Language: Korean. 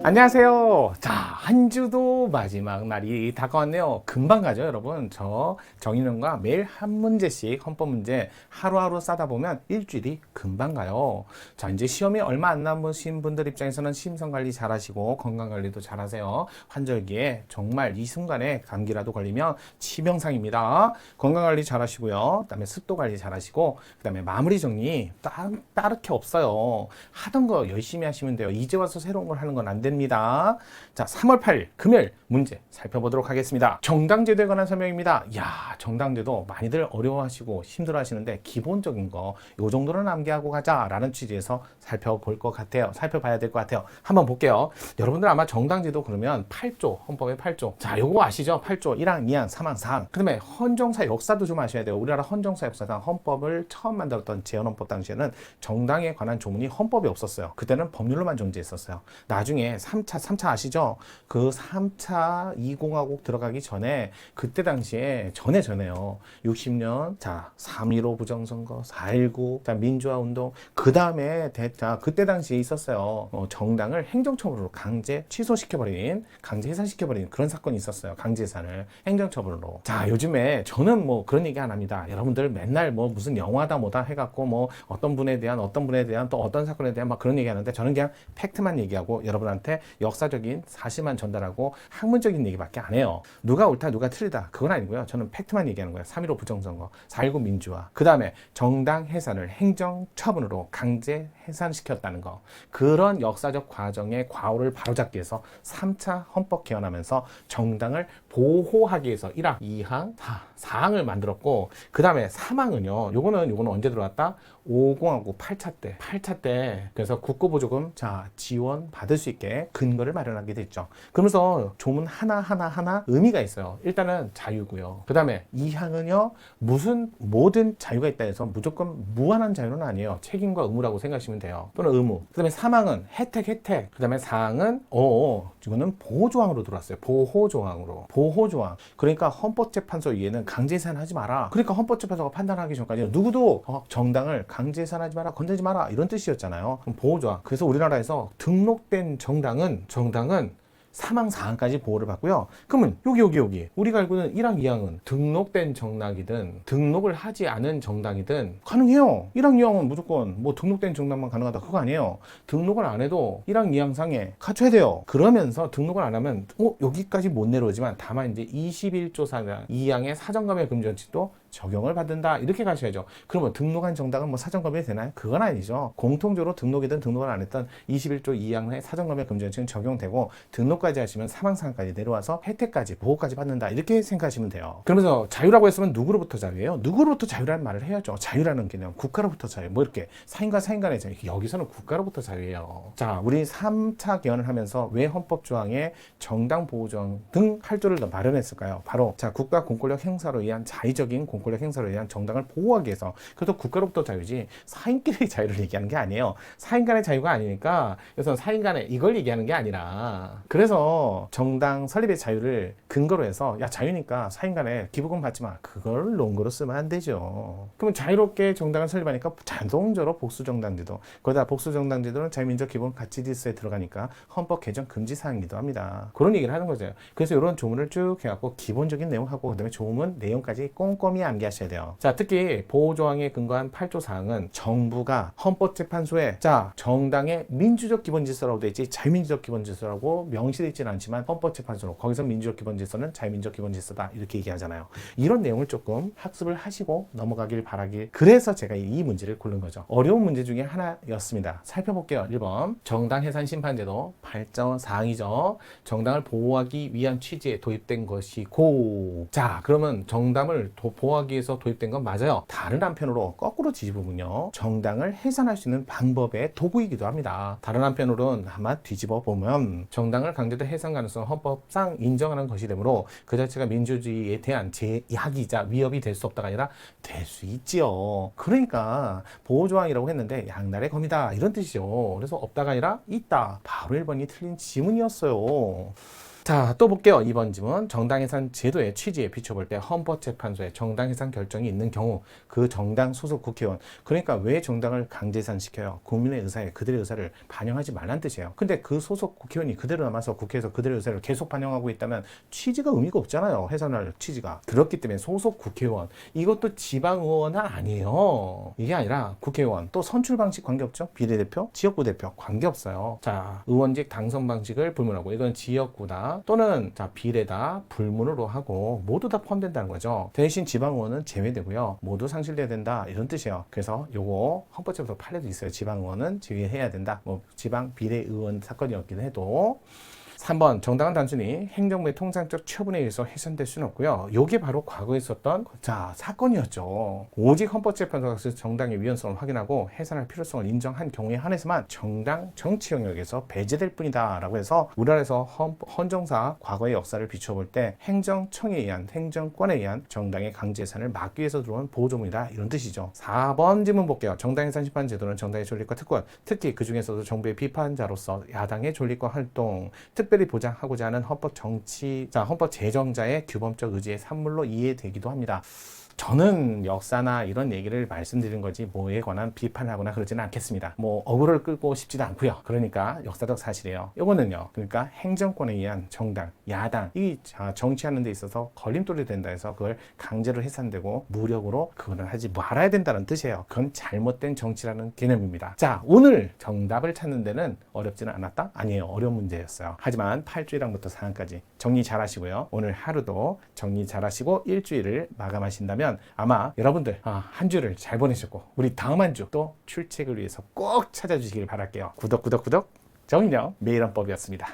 안녕하세요. 자, 한 주도 마지막 날이 다가왔네요. 금방 가죠, 여러분. 저 정인원과 매일 한 문제씩 헌법 문제 하루하루 싸다 보면 일주일이 금방 가요. 자, 이제 시험이 얼마 안 남으신 분들 입장에서는 심성 관리 잘 하시고 건강 관리도 잘 하세요. 환절기에 정말 이 순간에 감기라도 걸리면 치명상입니다. 건강 관리 잘 하시고요. 그다음에 습도 관리 잘 하시고 그다음에 마무리 정리 따르게 없어요. 하던 거 열심히 하시면 돼요. 이제 와서 새로운 걸 하는 건 안 됩니다. 자, 3월 8일 금요일 문제 살펴보도록 하겠습니다. 정당제도에 관한 설명입니다. 야, 정당제도 많이들 어려워하시고 힘들어하시는데 기본적인 거 요 정도는 암기하고 가자라는 취지에서 살펴볼 것 같아요. 살펴봐야 될 것 같아요. 한번 볼게요. 여러분들 아마 정당제도 그러면 8조, 헌법의 8조. 자, 요거 아시죠? 8조 1항, 2항, 3항, 4항. 그다음에 헌정사 역사도 좀 아셔야 돼요. 우리나라 헌정사 역사상 헌법을 처음 만들었던 재헌헌법 당시에는 정당에 관한 조문이 헌법이 없었어요. 그때는 법률로만 존재했었어요. 나중에 3차 아시죠? 그 3차 2공화국 들어가기 전에 그때 당시에 전에요. 60년 자 3.15 부정선거 4.19 자 민주화 운동 그 다음에 그때 당시에 있었어요. 정당을 행정처분으로 강제 취소시켜버린 강제 해산시켜버린 그런 사건이 있었어요. 강제 해산을 행정처분으로. 자 요즘에 저는 뭐 그런 얘기 안 합니다. 여러분들 맨날 뭐 무슨 영화다 뭐다 해갖고 뭐 어떤 분에 대한 또 어떤 사건에 대한 막 그런 얘기 하는데 저는 그냥 팩트만 얘기하고 여러분한테 역사적인 사실만 전달하고 학문적인 얘기밖에 안 해요. 누가 옳다 누가 틀리다 그건 아니고요. 저는 팩트만 얘기하는 거예요. 3.15 부정선거 4.19 민주화 그 다음에 정당 해산을 행정처분으로 강제 해산시켰다는 거 그런 역사적 과정의 과오를 바로잡기 위해서 3차 헌법 개헌하면서 정당을 보호하기 위해서 1항, 2항, 4항을 만들었고 그 다음에 3항은요. 요거는 언제 들어왔다? 5공화국 8차 때 그래서 국고보조금 자 지원 받을 수 있게 근거를 마련하게 됐죠. 그러면서 조문 하나 의미가 있어요. 일단은 자유고요. 그 다음에 2항은요 모든 자유가 있다 해서 무조건 무한한 자유는 아니에요. 책임과 의무라고 생각하시면 돼요. 또는 의무. 그 다음에 3항은 혜택. 그 다음에 4항은 이거는 보호조항으로 들어왔어요. 보호조항. 그러니까 헌법재판소 위에는 강제해산하지 마라. 그러니까 헌법재판소가 판단하기 전까지 누구도 정당을 강제해산하지 마라, 건들지 마라 이런 뜻이었잖아요. 그럼 보호조항. 그래서 우리나라에서 등록된 정당은 3항, 4항까지 보호를 받고요. 그러면 여기 우리가 알고 있는 1항, 2항은 등록된 정당이든 등록을 하지 않은 정당이든 가능해요. 1항, 2항은 무조건 뭐 등록된 정당만 가능하다 그거 아니에요. 등록을 안 해도 1항, 2항 상에 갖춰야 돼요. 그러면서 등록을 안 하면 여기까지 못 내려오지만 다만 이제 21조 4항 2항의 사전검열 금지원칙도 적용을 받는다 이렇게 가셔야죠. 그러면 등록한 정당은 뭐 사전검열이 되나요? 그건 아니죠. 공통적으로 등록이든 등록을 안 했던 21조 2항의 사전검열 금지원칙은 적용되고 등록까지 하시면 3항, 4항까지 내려와서 혜택까지 보호까지 받는다 이렇게 생각하시면 돼요. 그러면서 자유라고 했으면 누구로부터 자유예요? 누구로부터 자유라는 말을 해야죠. 자유라는 개념 국가로부터 자유 뭐 이렇게 사인과 사인간의 자유 여기서는 국가로부터 자유예요. 자 우리 3차 개헌을 하면서 왜 헌법조항에 정당 보호조항 등 8조를 더 마련했을까요? 바로 자 국가 공권력 행사로 의한 자의적인 공권력 행사로 의한 정당을 보호하기 위해서 그래도 국가로부터 자유지 사인끼리 자유를 얘기하는 게 아니에요. 사인간의 자유가 아니니까 그래서 사인간의 이걸 얘기하는 게 아니라 그래서 정당 설립의 자유를 근거로 해서 야 자유니까 사인간에 기부금 받지 마 그걸 논거로 쓰면 안 되죠. 그러면 자유롭게 정당을 설립하니까 자동적으로 복수정당제도 거기다 복수정당제도는 자유민족 기본 가치 질서에 들어가니까 헌법 개정 금지 사항이기도 합니다. 그런 얘기를 하는 거죠. 그래서 이런 조문을 쭉 해갖고 기본적인 내용하고 그다음에 조문 내용까지 꼼꼼히 암기하셔야 돼요. 자 특히 보호조항에 근거한 8조 사항은 정부가 헌법재판소에 자 정당의 민주적 기본질서라고 되어 있지 자유민주적 기본질서라고 명시되어 있지는 않지만 헌법재판소로 거기서 민주적 기본질서는 자유민주적 기본질서다 이렇게 얘기하잖아요. 이런 내용을 조금 학습을 하시고 넘어가길 바라길 그래서 제가 이 문제를 고른 거죠. 어려운 문제 중에 하나였습니다. 살펴볼게요. 1번 정당 해산 심판제도 8조 사항이죠. 정당을 보호하기 위한 취지에 도입된 것이고 자 그러면 정당을 보호하기 위해서 도입된 건 맞아요. 다른 한편으로 거꾸로 뒤집으면요 정당을 해산할 수 있는 방법의 도구이기도 합니다. 다른 한편으로는 아마 뒤집어 보면 정당을 강제로 해산 가능성 헌법상 인정하는 것이 되므로 그 자체가 민주주의에 대한 제약이자 위협이 될 수 없다가 아니라 될 수 있지요. 그러니까 보호조항이라고 했는데 양날의 검이다 이런 뜻이죠. 그래서 없다가 아니라 있다. 바로 1번이 틀린 지문이었어요. 자, 또 볼게요. 이번 질문. 정당해산 제도의 취지에 비춰볼 때 헌법재판소에 정당해산 결정이 있는 경우 그 정당 소속 국회의원, 그러니까 왜 정당을 강제해산시켜요? 국민의 의사에 그들의 의사를 반영하지 말란 뜻이에요. 근데 그 소속 국회의원이 그대로 남아서 국회에서 그들의 의사를 계속 반영하고 있다면 취지가 의미가 없잖아요. 해산할 취지가. 그렇기 때문에 소속 국회의원, 이것도 지방의원은 아니에요. 이게 아니라 국회의원, 또 선출 방식 관계없죠? 비례대표, 지역구 대표 관계없어요. 자, 의원직 당선 방식을 불문하고, 이건 지역구다 또는 자 비례다 불문으로 하고 모두 다 포함된다는 거죠. 대신 지방의원은 제외되고요. 모두 상실돼야 된다, 이런 뜻이에요. 그래서 요거 헌법재판소 판례도 있어요. 지방의원은 제외해야 된다. 뭐 지방 비례의원 사건이었긴 해도. 3번, 정당은 단순히 행정부의 통상적 처분에 의해서 해산될 수는 없고요. 이게 바로 과거에 있었던 사건이었죠. 오직 헌법재판소가 정당의 위헌성을 확인하고 해산할 필요성을 인정한 경우에 한해서만 정당 정치 영역에서 배제될 뿐이다 라고 해서 우리나라에서 헌정사 과거의 역사를 비춰볼 때 행정청에 의한, 행정권에 의한 정당의 강제해산을 막기 위해서 들어온 보호조문이다, 이런 뜻이죠. 4번 질문 볼게요. 정당해산 심판제도는 정당의 존립과 특권, 특히 그 중에서도 정부의 비판자로서 야당의 존립과 활동, 특별히 보장하고자 하는 헌법 제정자의 규범적 의지의 산물로 이해되기도 합니다. 저는 역사나 이런 얘기를 말씀드린 거지 뭐에 관한 비판하거나 그러지는 않겠습니다. 뭐 어그로를 끌고 싶지도 않고요. 그러니까 역사적 사실이에요. 이거는요, 그러니까 행정권에 의한 정당, 야당, 이 정치하는 데 있어서 걸림돌이 된다 해서 그걸 강제로 해산되고 무력으로 그거는 하지 말아야 된다는 뜻이에요. 그건 잘못된 정치라는 개념입니다. 자, 오늘 정답을 찾는 데는 어렵지는 않았다? 아니에요. 어려운 문제였어요. 하지만 8주 1항부터 4항까지 정리 잘 하시고요. 오늘 하루도 정리 잘 하시고 일주일을 마감하신다면 아마 여러분들 한 주를 잘 보내셨고, 우리 다음 한 주 또 출첵을 위해서 꼭 찾아주시길 바랄게요. 구독 정인영 매일헌법이었습니다.